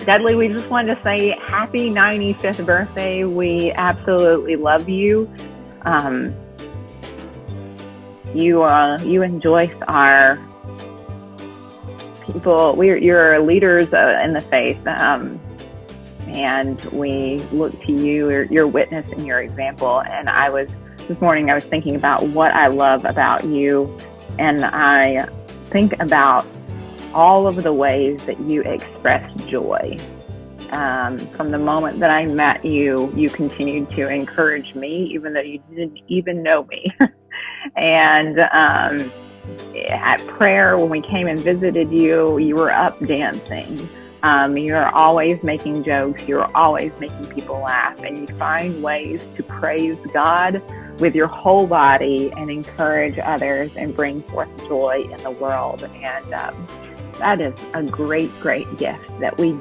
Dudley, we just wanted to say happy 95th birthday. We absolutely love you. You and Joyce are people. You're leaders in the faith, and we look to you, your witness and your example. And this morning I was thinking about what I love about you, and I think about all of the ways that you express joy. From the moment that I met you, you continued to encourage me, even though you didn't even know me. And at prayer, when we came and visited you, you were up dancing. You're always making jokes. You're always making people laugh. And you find ways to praise God with your whole body and encourage others and bring forth joy in the world. And that is a great, great gift that we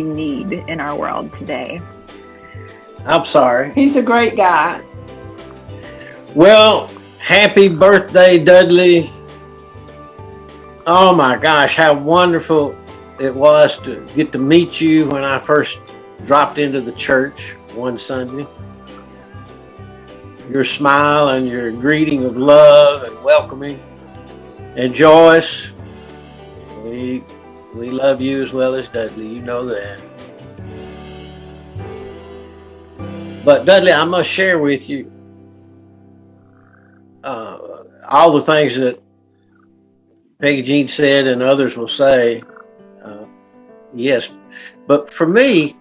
need in our world today. I'm sorry. He's a great guy. Well, happy birthday, Dudley. Oh my gosh, how wonderful it was to get to meet you when I first dropped into the church one Sunday. Your smile and your greeting of love and welcoming. And Joyce, we love you as well as Dudley, you know that. But Dudley, I must share with you all the things that Peggy Jean said and others will say. Yes, but for me,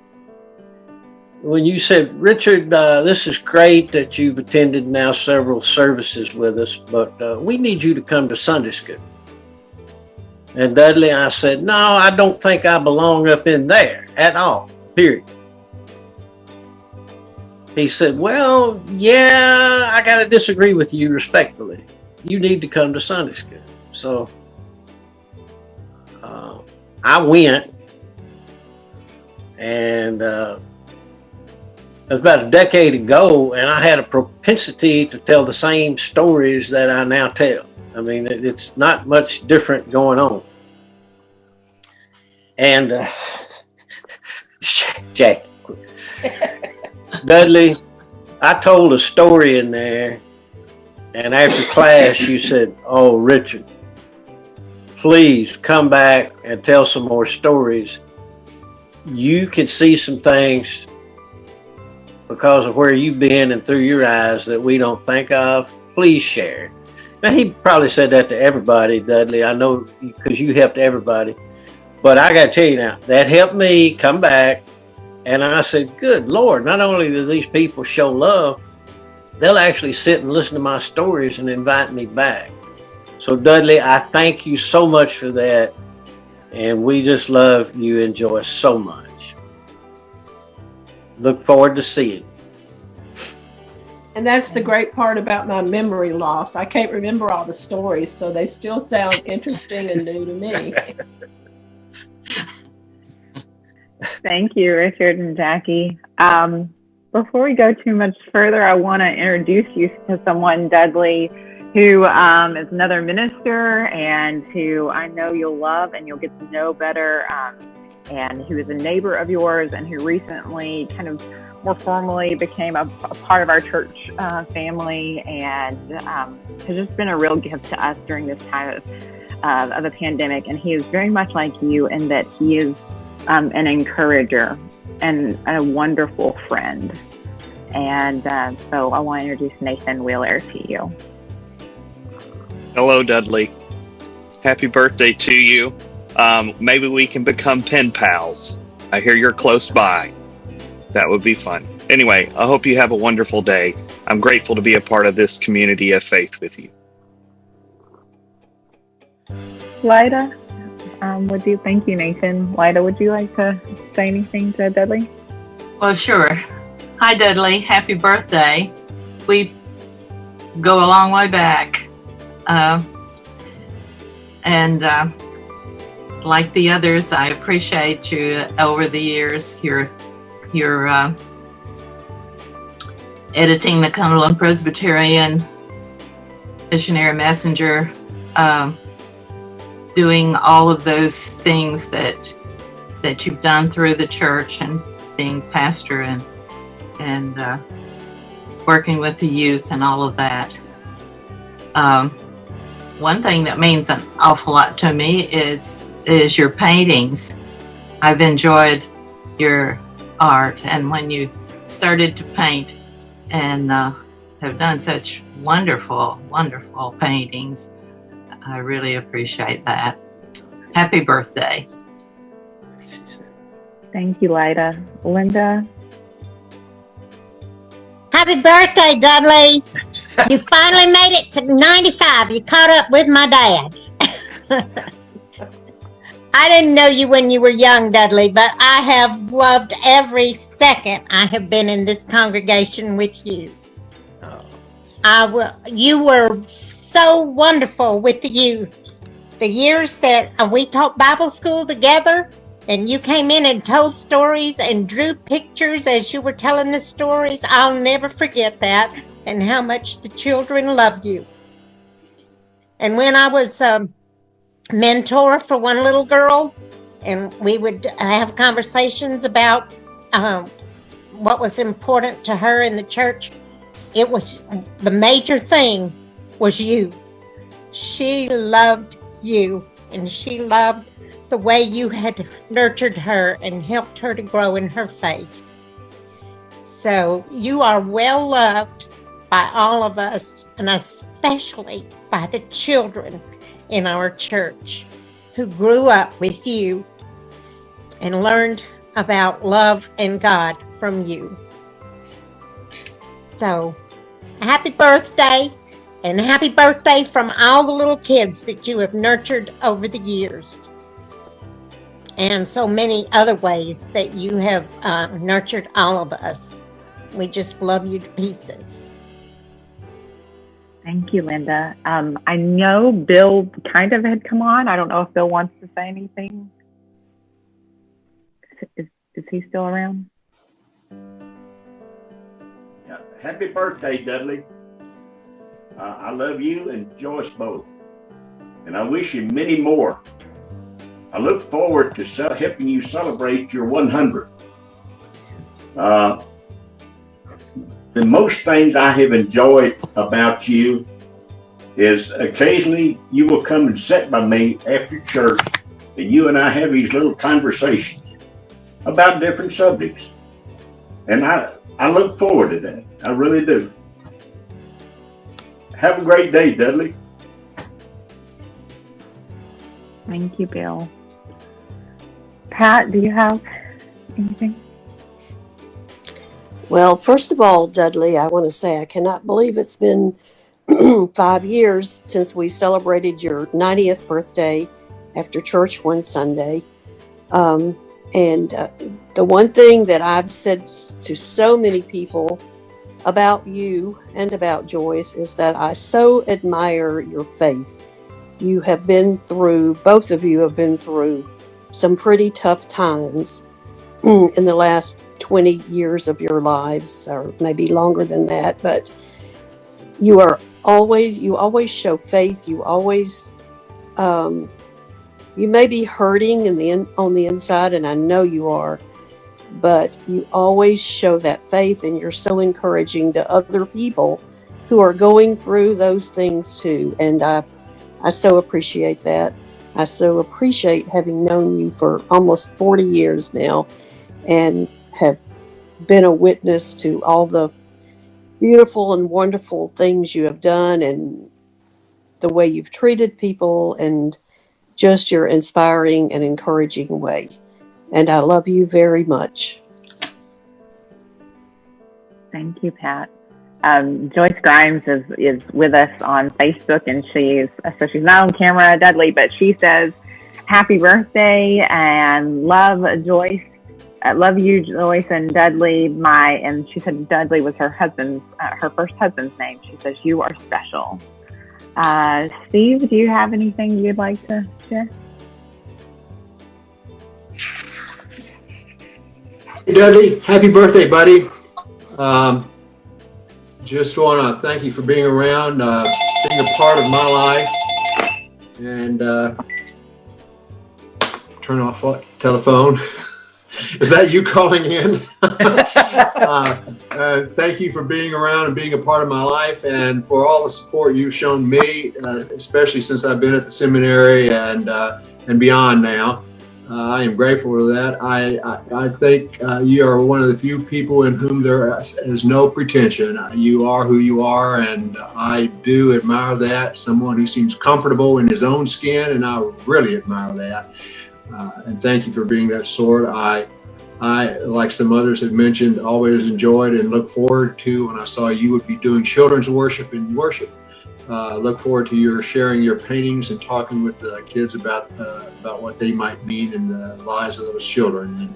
when you said, Richard, this is great that you've attended now several services with us, but we need you to come to Sunday school. And Dudley, I said, no, I don't think I belong up in there at all, period. He said, well, yeah, I got to disagree with you respectfully. You need to come to Sunday school. So I went, and it was about a decade ago, and I had a propensity to tell the same stories that I now tell. I mean, it's not much different going on. And Jack, Dudley, I told a story in there, and after class you said, oh, Richard, please come back and tell some more stories. You can see some things because of where you've been and through your eyes that we don't think of. Please share. Now, he probably said that to everybody, Dudley. I know, because you helped everybody. But I got to tell you now, that helped me come back. And I said, good Lord, not only do these people show love, they'll actually sit and listen to my stories and invite me back. So Dudley, I thank you so much for that. And we just love you and Joyce so much. Look forward to seeing you. And that's the great part about my memory loss. I can't remember all the stories, so they still sound interesting and new to me. Thank you, Richard and Jackie. Before we go too much further, I want to introduce you to someone, Dudley, who is another minister and who I know you'll love and you'll get to know better, and who is a neighbor of yours and who recently kind of more formally became a part of our church family, and has just been a real gift to us during this time of the pandemic. And he is very much like you in that he is an encourager and a wonderful friend. And so I want to introduce Nathan Wheeler to you. Hello, Dudley. Happy birthday to you. Maybe we can become pen pals. I hear you're close by. That would be fun. Anyway, I hope you have a wonderful day. I'm grateful to be a part of this community of faith with you. Lida, thank you, Nathan. Lida, would you like to say anything to Dudley? Well, sure. Hi, Dudley. Happy birthday. We go a long way back. And like the others, I appreciate you over the years. Your editing the Cumberland Presbyterian Missionary Messenger, doing all of those things that that you've done through the church and being pastor and working with the youth and all of that. One thing that means an awful lot to me is your paintings. I've enjoyed your art, and when you started to paint and have done such wonderful, wonderful paintings, I really appreciate that. Happy birthday. Thank you, Lida. Linda? Happy birthday, Dudley. You finally made it to 95. You caught up with my dad. I didn't know you when you were young, Dudley, but I have loved every second I have been in this congregation with you. You were so wonderful with the youth. The years that we taught Bible school together, and you came in and told stories and drew pictures as you were telling the stories, I'll never forget that, and how much the children loved you. And when I was mentor for one little girl, and we would have conversations about what was important to her in the church, it was the major thing was you. She loved you, and she loved the way you had nurtured her and helped her to grow in her faith. So you are well loved by all of us, and especially by the children in our church who grew up with you and learned about love and God from you. So happy birthday, and happy birthday from all the little kids that you have nurtured over the years, and so many other ways that you have nurtured all of us. We just love you to pieces. Thank you, Linda. I know Bill kind of had come on. I don't know if Bill wants to say anything. Is he still around? Yeah. Happy birthday, Dudley. I love you and Joyce both, and I wish you many more. I look forward to helping you celebrate your 100th. The most things I have enjoyed about you is occasionally you will come and sit by me after church, and you and I have these little conversations about different subjects. And I look forward to that. I really do. Have a great day, Dudley. Thank you, Bill. Pat, do you have anything? Well, first of all, Dudley, I want to say I cannot believe it's been 5 years since we celebrated your 90th birthday after church one Sunday. The one thing that I've said to so many people about you and about Joyce is that I so admire your faith. You have been through, both of you have been through some pretty tough times in the last 20 years of your lives, or maybe longer than that, but you always show faith. You always, you may be hurting on the inside, and I know you are, but you always show that faith, and you're so encouraging to other people who are going through those things too. And I so appreciate that. I so appreciate having known you for almost 40 years now, and have been a witness to all the beautiful and wonderful things you have done, and the way you've treated people, and just your inspiring and encouraging way. And I love you very much. Thank you, Pat. Joyce Grimes is with us on Facebook, and she's not on camera, Dudley, but she says, happy birthday and love Joyce. I love you, Joyce and Dudley. And she said Dudley was her first husband's name. She says, you are special. Steve, do you have anything you'd like to share? Hey, Dudley, happy birthday, buddy. Just want to thank you for being around, being a part of my life. And turn off the telephone. Is that you calling in? Thank you for being around and being a part of my life, and for all the support you've shown me, especially since I've been at the seminary and beyond now. I am grateful for that. I think you are one of the few people in whom there is no pretension. You are who you are, and I do admire that. Someone who seems comfortable in his own skin, and I really admire that. And thank you for being that sort. I, like some others have mentioned, always enjoyed and look forward to when I saw you would be doing children's worship and worship. Look forward to your sharing your paintings and talking with the kids about what they might mean in the lives of those children.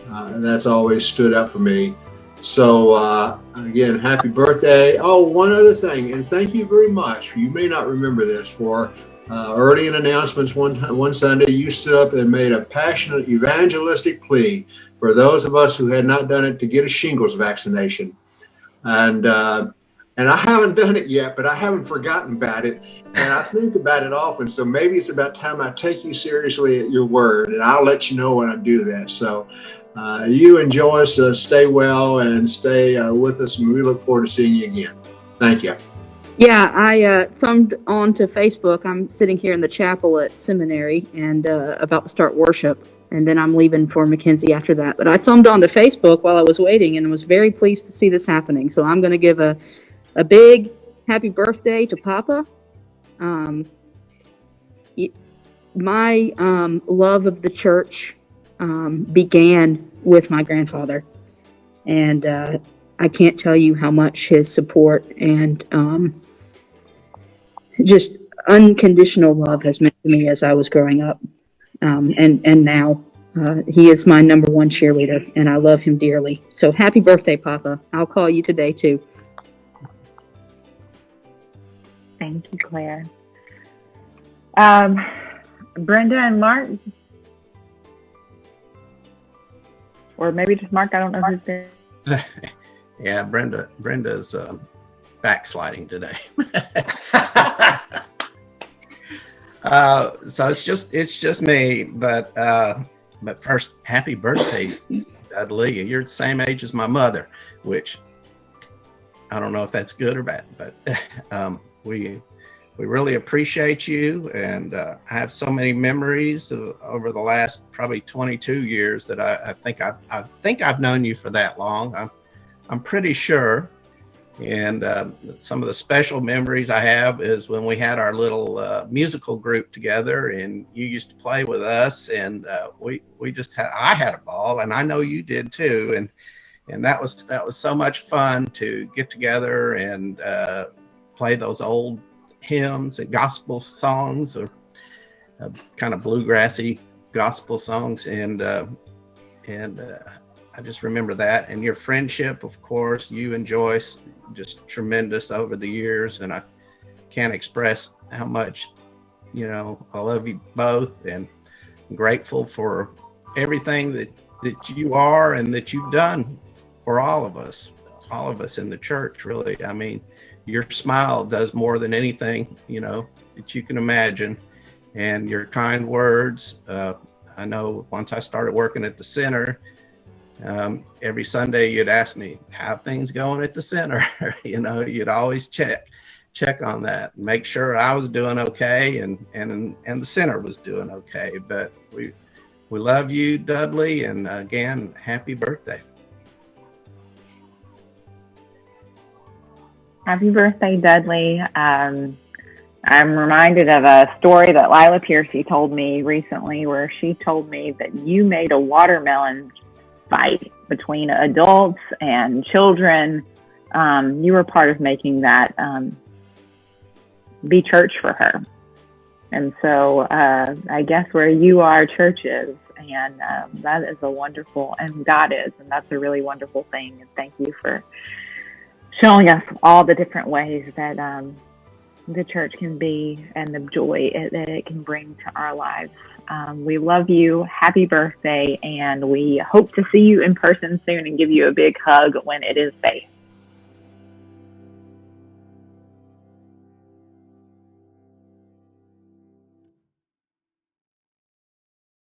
And that's always stood out for me. So again, happy birthday. Oh, one other thing, and thank you very much. You may not remember this, for early in announcements one Sunday, you stood up and made a passionate evangelistic plea for those of us who had not done it to get a shingles vaccination. And I haven't done it yet, but I haven't forgotten about it. And I think about it often. So maybe it's about time I take you seriously at your word, and I'll let you know when I do that. So you enjoy us, stay well, and stay with us. And we look forward to seeing you again. Thank you. Yeah, I thumbed onto Facebook. I'm sitting here in the chapel at seminary and about to start worship. And then I'm leaving for Mackenzie after that. But I thumbed onto Facebook while I was waiting and was very pleased to see this happening. So I'm going to give a big happy birthday to Papa. My love of the church began with my grandfather. And I can't tell you how much his support and just unconditional love has meant to me as I was growing up. And now he is my number one cheerleader, and I love him dearly. So happy birthday, Papa. I'll call you today, too. Thank you, Claire. Brenda and Mark, or maybe just Mark. I don't know who's there. Yeah, Brenda's backsliding today. So it's just me. But first, happy birthday, Dudley. You're the same age as my mother, which I don't know if that's good or bad, but we really appreciate you, and I have so many memories over the last probably 22 years that I think I've known you for that long. I'm pretty sure. And some of the special memories I have is when we had our little musical group together, and you used to play with us, and I had a ball, and I know you did too, and that was so much fun to get together and play those old hymns and gospel songs, or kind of bluegrassy gospel songs, and I just remember that. And your friendship, of course, you and Joyce, just tremendous over the years, and I can't express how much I love you both, and I'm grateful for everything that you are and that you've done for all of us in the church, really. I mean, your smile does more than anything, that you can imagine. And your kind words. I know once I started working at the center, every Sunday you'd ask me how things going at the center. You'd always check on that, make sure I was doing okay, and the center was doing okay. But we love you, Dudley, and again, happy birthday. Happy birthday, Dudley. I'm reminded of a story that Lila Piercy told me recently, where she told me that you made a watermelon fight between adults and children. You were part of making that be church for her. And so I guess where you are, church is. And that is a wonderful, and God is, and that's a really wonderful thing. And thank you for showing us all the different ways that the church can be, and the joy that it can bring to our lives. We love you. Happy birthday. And we hope to see you in person soon and give you a big hug when it is safe.